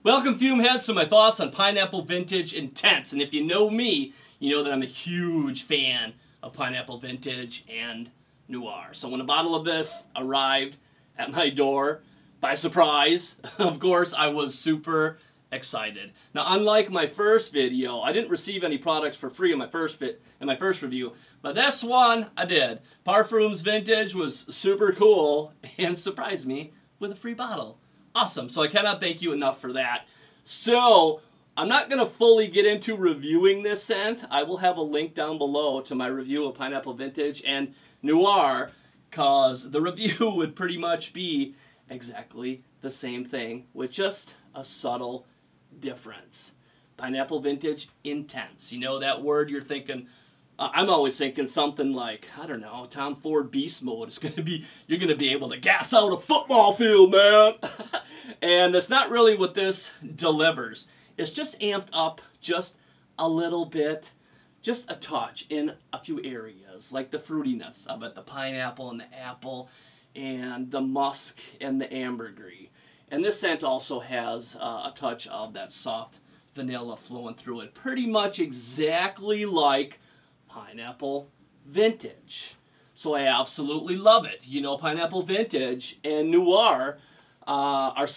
Welcome, fume heads, to my thoughts on Pineapple Vintage Intense. And if you know me, you know that I'm a huge fan of Pineapple Vintage and Noir. So when a bottle of this arrived at my door, by surprise, of course, I was super excited. Now, unlike my first video, I didn't receive any products for free in my first review, but this one I did. Parfums Vintage was super cool and surprised me with a free bottle. Awesome. So I cannot thank you enough for that. So I'm not going to fully get into reviewing this scent. I will have a link down below to my review of Pineapple Vintage and Noir, because the review would pretty much be exactly the same thing with just a subtle difference. Pineapple Vintage Intense. You know that word, you're thinking, I'm always thinking something like, I don't know, Tom Ford Beast Mode. It's gonna be, you're gonna be able to gas out a football field, man. And that's not really what this delivers. It's just amped up just a little bit, just a touch in a few areas, like the fruitiness of it, the pineapple and the apple, and the musk and the ambergris. And this scent also has a touch of that soft vanilla flowing through it, pretty much exactly like Pineapple Vintage. So I absolutely love it. You know, Pineapple Vintage and Noir are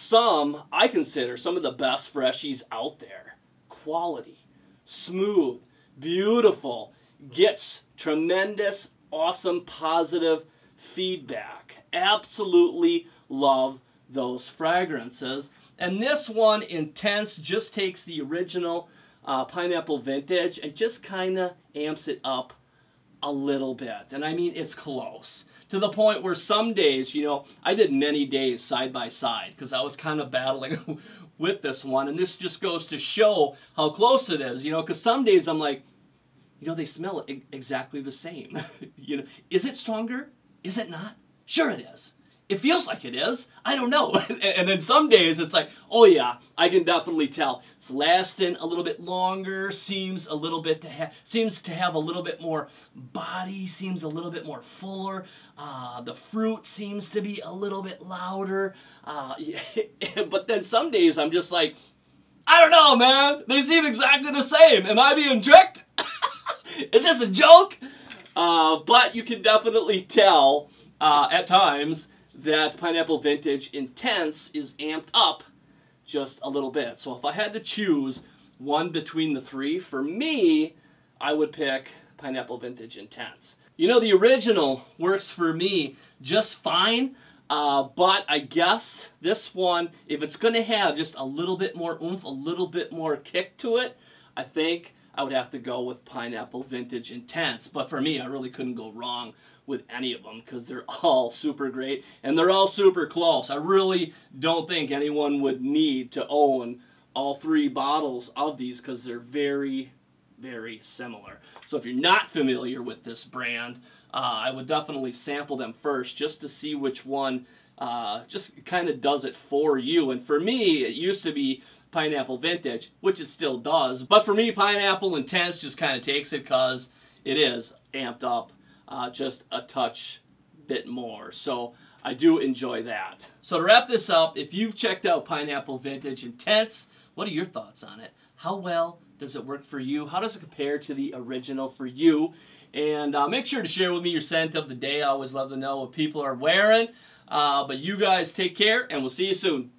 I consider some of the best freshies out there. Quality, smooth, beautiful, gets tremendous, awesome, positive feedback. Absolutely love those fragrances. And this one, Intense, just takes the original Pineapple Vintage and just kind of amps it up a little bit. And I mean, it's close. To the point where some days, you know, I did many days side by side because I was kind of battling with this one. And this just goes to show how close it is, you know, because some days I'm like, you know, they smell exactly the same. You know, is it stronger? Is it not? Sure it is. It feels like it is. I don't know. And then some days it's like, oh yeah, I can definitely tell. It's lasting a little bit longer, seems to have a little bit more body, seems a little bit more fuller. The fruit seems to be a little bit louder. But then some days I'm just like, I don't know, man. They seem exactly the same. Am I being tricked? Is this a joke? But you can definitely tell at times that Pineapple Vintage Intense is amped up just a little bit. So if I had to choose one between the three, for me, I would pick Pineapple Vintage Intense. You know, the original works for me just fine, but I guess this one, if it's going to have just a little bit more oomph, a little bit more kick to it, I think I would have to go with Pineapple Vintage Intense. But for me, I really couldn't go wrong with any of them because they're all super great and they're all super close. I really don't think anyone would need to own all three bottles of these because they're very, very similar. So if you're not familiar with this brand, I would definitely sample them first just to see which one just kind of does it for you. And for me, it used to be Pineapple Vintage, which it still does. But for me, Pineapple Intense just kind of takes it because it is amped up just a touch bit more. So I do enjoy that. So to wrap this up, if you've checked out Pineapple Vintage Intense, what are your thoughts on it? How well does it work for you? How does it compare to the original for you? And make sure to share with me your scent of the day. I always love to know what people are wearing. But you guys take care, and we'll see you soon.